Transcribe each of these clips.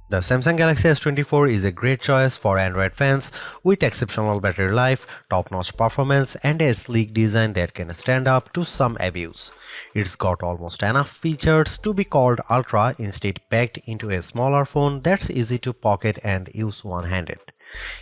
The Samsung Galaxy S24 is a great choice for Android fans with exceptional battery life, top-notch performance, and a sleek design that can stand up to some abuse. It's got almost enough features to be called Ultra, instead packed into a smaller phone that's easy to pocket and use one-handed.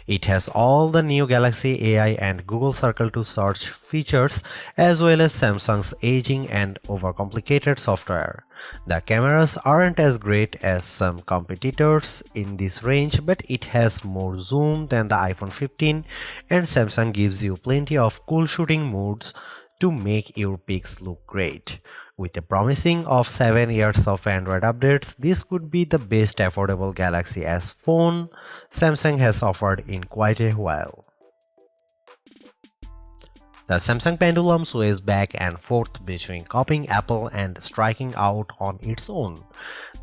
It has all the new Galaxy AI and Google Circle to search features, as well as Samsung's aging and overcomplicated software. The cameras aren't as great as some competitors in this range, but it has more zoom than the iPhone 15, and Samsung gives you plenty of cool shooting modes to make your pics look great. With a promising of 7 years of Android updates, this could be the best affordable Galaxy S phone Samsung has offered in quite a while. The Samsung pendulum sways back and forth between copying Apple and striking out on its own.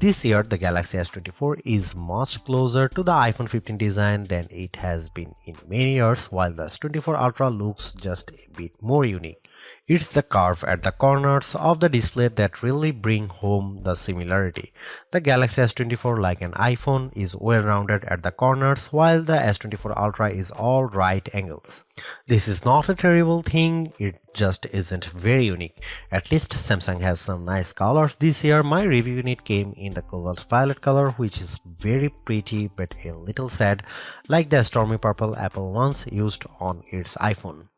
This year, the Galaxy S24 is much closer to the iPhone 15 design than it has been in many years, while the S24 Ultra looks just a bit more unique. It's the curve at the corners of the display that really bring home the similarity. The Galaxy S24, like an iPhone, is well-rounded at the corners, while the S24 Ultra is all right angles. This is not a terrible thing, it just isn't very unique. At least Samsung has some nice colors this year. My review unit came in the cobalt violet color, which is very pretty but a little sad, like the stormy purple Apple once used on its iPhone.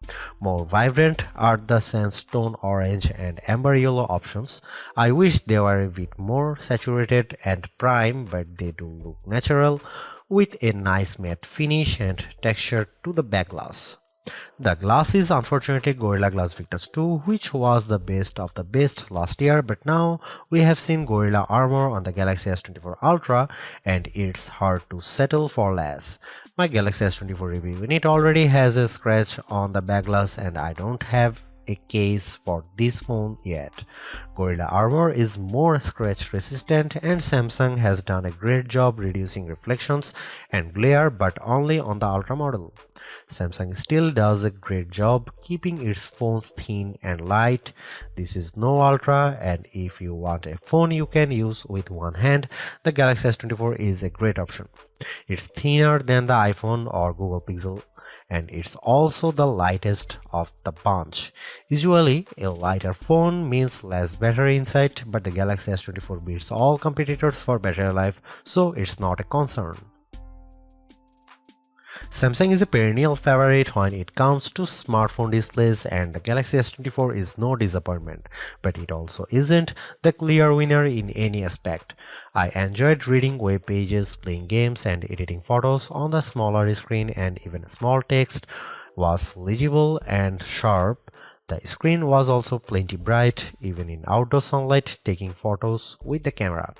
More vibrant are the sandstone orange and amber yellow options. I wish they were a bit more saturated and prime, but they do look natural with a nice matte finish and texture to the back glass. The glass is unfortunately Gorilla Glass Victus 2, which was the best of the best last year, but now we have seen Gorilla Armor on the Galaxy S24 Ultra and it's hard to settle for less. My Galaxy S24 review unit already has a scratch on the back glass and I don't have a case for this phone yet. Gorilla Armor is more scratch resistant and Samsung has done a great job reducing reflections and glare, but only on the Ultra model. Samsung still does a great job keeping its phones thin and light. This is no Ultra, and if you want a phone you can use with one hand, the Galaxy S24 is a great option. It's thinner than the iPhone or Google Pixel, and it's also the lightest of the bunch. Usually, a lighter phone means less battery inside, but the Galaxy S24 beats all competitors for battery life, so it's not a concern. Samsung is a perennial favorite when it comes to smartphone displays, and the Galaxy S24 is no disappointment, but it also isn't the clear winner in any aspect. I enjoyed reading web pages, playing games, and editing photos on the smaller screen, and even small text was legible and sharp. The screen was also plenty bright, even in outdoor sunlight, taking photos with the camera.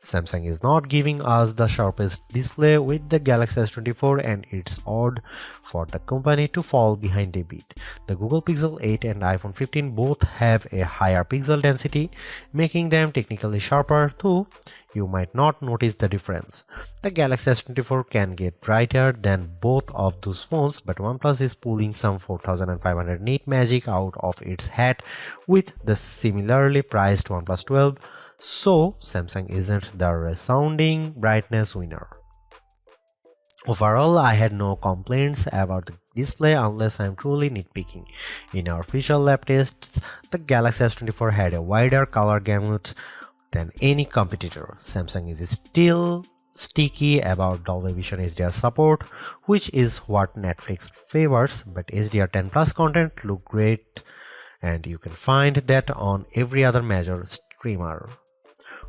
Samsung is not giving us the sharpest display with the Galaxy S24, and it's odd for the company to fall behind a bit. The Google Pixel 8 and iPhone 15 both have a higher pixel density, making them technically sharper, though you might not notice the difference. The Galaxy S24 can get brighter than both of those phones, but OnePlus is pulling some 4500 nit magic out of its hat with the similarly priced OnePlus 12, so Samsung isn't the resounding brightness winner. Overall, I had no complaints about the display unless I'm truly nitpicking. In our official lab tests, the Galaxy S24 had a wider color gamut than any competitor. Samsung is still sticky about Dolby Vision HDR support, which is what Netflix favors, but HDR10 Plus content look great and you can find that on every other major streamer.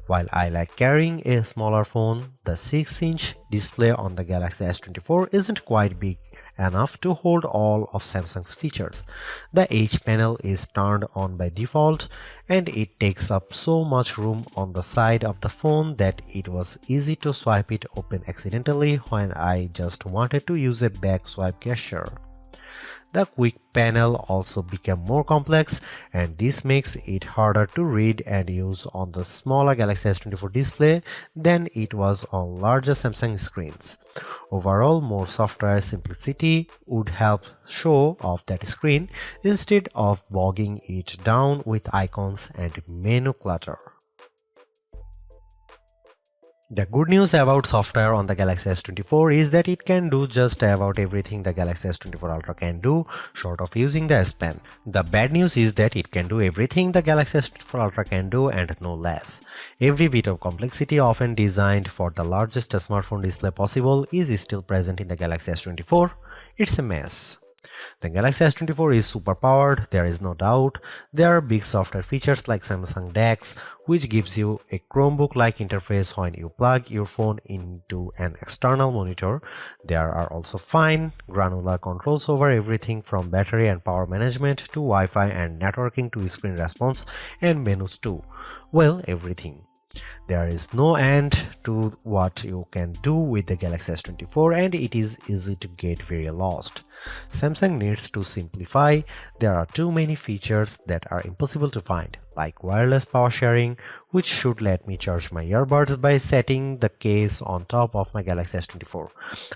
While I like carrying a smaller phone, the 6-inch display on the Galaxy S24 isn't quite big enough to hold all of Samsung's features. The H panel is turned on by default and it takes up so much room on the side of the phone that it was easy to swipe it open accidentally when I just wanted to use a back swipe gesture. The quick panel also became more complex, and this makes it harder to read and use on the smaller Galaxy S24 display than it was on larger Samsung screens. Overall, more software simplicity would help show off that screen instead of bogging it down with icons and menu clutter. The good news about software on the Galaxy S24 is that it can do just about everything the Galaxy S24 Ultra can do, short of using the S Pen. The bad news is that it can do everything the Galaxy S24 Ultra can do and no less. Every bit of complexity often designed for the largest smartphone display possible is still present in the Galaxy S24. It's a mess. The Galaxy S24 is super powered, there is no doubt. There are big software features like Samsung DeX, which gives you a Chromebook-like interface when you plug your phone into an external monitor. There are also fine, granular controls over everything from battery and power management to Wi-Fi and networking to screen response and menus too. Well, everything. There is no end to what you can do with the Galaxy S24 and it is easy to get very lost. Samsung needs to simplify. There are too many features that are impossible to find, like wireless power sharing, which should let me charge my earbuds by setting the case on top of my Galaxy S24.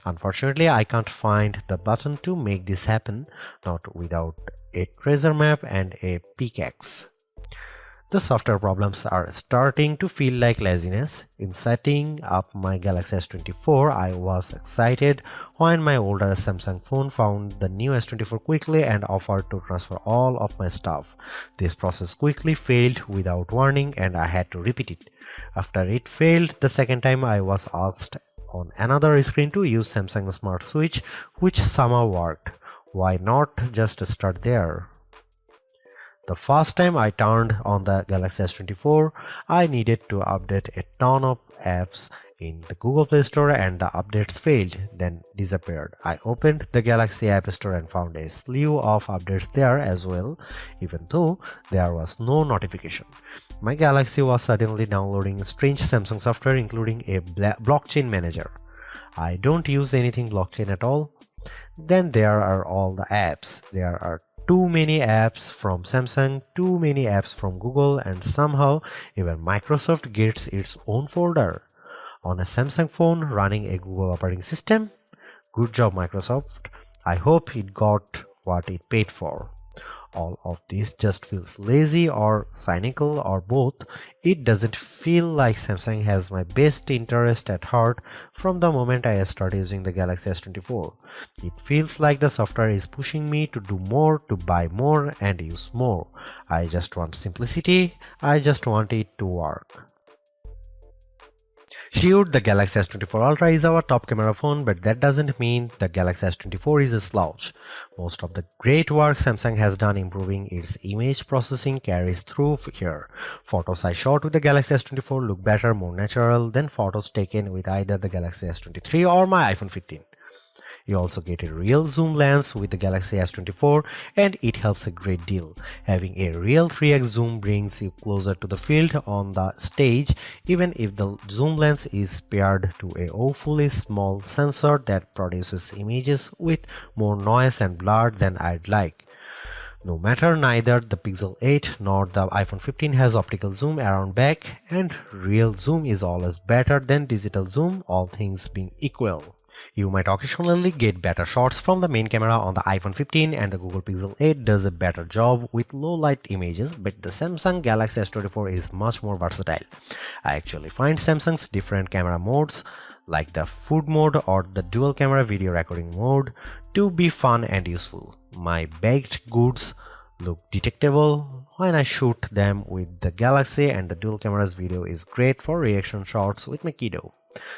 Unfortunately, I can't find the button to make this happen, not without a treasure map and a pickaxe. The software problems are starting to feel like laziness. In setting up my Galaxy S24, I was excited when my older Samsung phone found the new S24 quickly and offered to transfer all of my stuff. This process quickly failed without warning and I had to repeat it. After it failed the second time, I was asked on another screen to use Samsung Smart Switch, which somehow worked. Why not just start there? The first time I turned on the Galaxy S24, I needed to update a ton of apps in the Google Play Store and the updates failed, then disappeared. I opened the Galaxy App Store and found a slew of updates there as well, even though there was no notification. My Galaxy was suddenly downloading strange Samsung software including a blockchain manager. I don't use anything blockchain at all. Then there are all the apps. There are too many apps from Samsung, too many apps from Google, and somehow even Microsoft gets its own folder. On a Samsung phone running a Google operating system? Good job, Microsoft. I hope it got what it paid for. All of this just feels lazy or cynical or both. It doesn't feel like Samsung has my best interest at heart from the moment I started using the Galaxy S24. It feels like the software is pushing me to do more, to buy more and use more. I just want simplicity. I just want it to work. Sure, the Galaxy S24 Ultra is our top camera phone, but that doesn't mean the Galaxy S24 is a slouch. Most of the great work Samsung has done improving its image processing carries through here. Photos I shot with the Galaxy S24 look better, more natural than photos taken with either the Galaxy S23 or my iPhone 15. You also get a real zoom lens with the Galaxy S24 and it helps a great deal. Having a real 3x zoom brings you closer to the field on the stage even if the zoom lens is paired to a awfully small sensor that produces images with more noise and blur than I'd like. No matter, neither the Pixel 8 nor the iPhone 15 has optical zoom around back and real zoom is always better than digital zoom, all things being equal. You might occasionally get better shots from the main camera on the iPhone 15 and the Google Pixel 8 does a better job with low light images, but the Samsung Galaxy S24 is much more versatile. I actually find Samsung's different camera modes like the food mode or the dual camera video recording mode to be fun and useful. My baked goods look detectable when I shoot them with the Galaxy and the dual cameras video is great for reaction shots with my kiddo.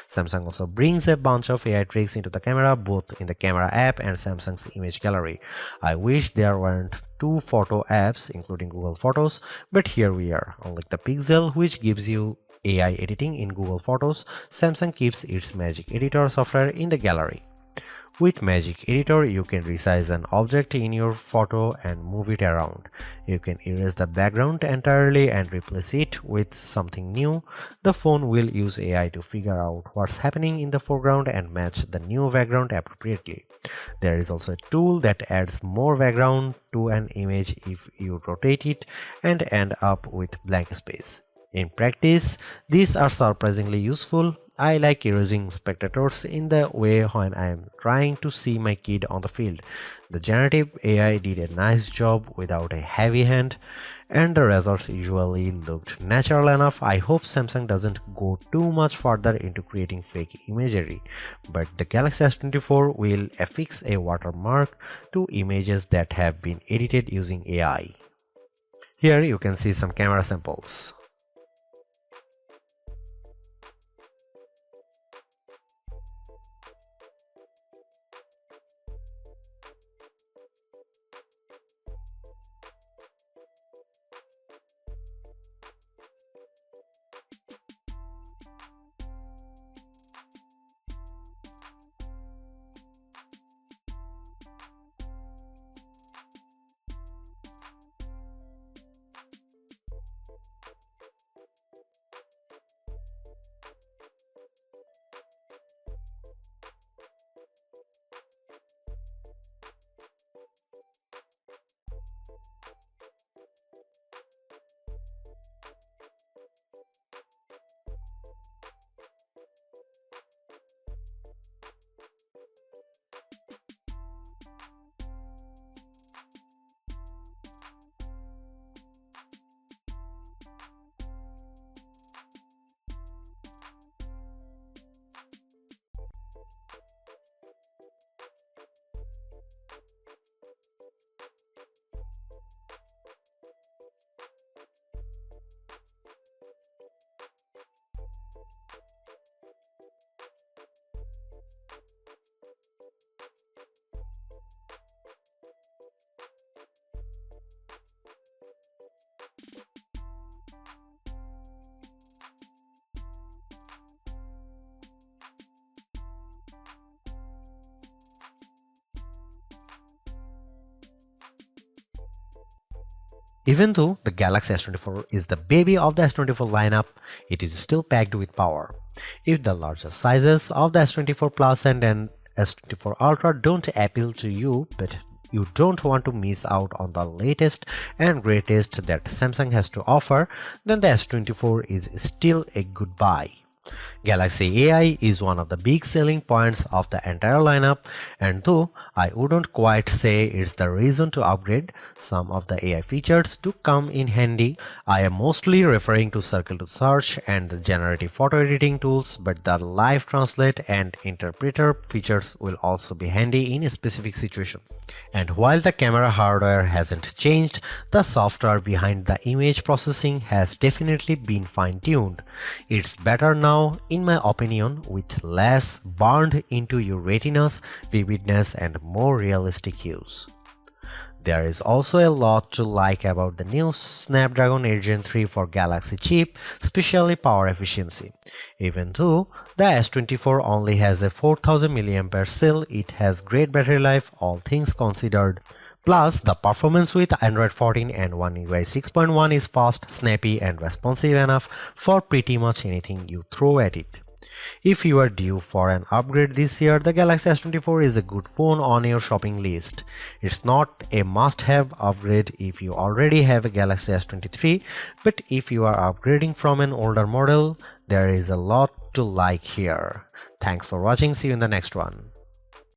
Samsung also brings a bunch of AI tricks into the camera both in the camera app and Samsung's image gallery. I wish there weren't two photo apps including Google Photos, but here we are. Unlike the Pixel, which gives you AI editing in Google Photos, Samsung keeps its Magic Editor software in the gallery. With Magic Editor, you can resize an object in your photo and move it around. You can erase the background entirely and replace it with something new. The phone will use AI to figure out what's happening in the foreground and match the new background appropriately. There is also a tool that adds more background to an image if you rotate it and end up with blank space. In practice, these are surprisingly useful. I like erasing spectators in the way when I am trying to see my kid on the field. The generative AI did a nice job without a heavy hand, and the results usually looked natural enough. I hope Samsung doesn't go too much further into creating fake imagery, but the Galaxy S24 will affix a watermark to images that have been edited using AI. Here you can see some camera samples. Even though the Galaxy S24 is the baby of the S24 lineup, it is still packed with power. If the larger sizes of the S24 Plus and S24 Ultra don't appeal to you, but you don't want to miss out on the latest and greatest that Samsung has to offer, then the S24 is still a good buy. Galaxy AI is one of the big selling points of the entire lineup, and though I wouldn't quite say it's the reason to upgrade, some of the AI features do come in handy. I am mostly referring to Circle to Search and the generative photo editing tools, but the live translate and interpreter features will also be handy in a specific situation. And while the camera hardware hasn't changed, the software behind the image processing has definitely been fine-tuned. It's better now, in my opinion, with less burned into your retinas, vividness, and more realistic hues. There is also a lot to like about the new Snapdragon 8 Gen 3 for Galaxy chip, especially power efficiency. Even though the S24 only has a 4000 mAh cell, it has great battery life, all things considered. Plus, the performance with Android 14 and One UI 6.1 is fast, snappy, and responsive enough for pretty much anything you throw at it. If you are due for an upgrade this year, the Galaxy S24 is a good phone on your shopping list. It's not a must-have upgrade if you already have a Galaxy S23, but if you are upgrading from an older model, there is a lot to like here. Thanks for watching, see you in the next one.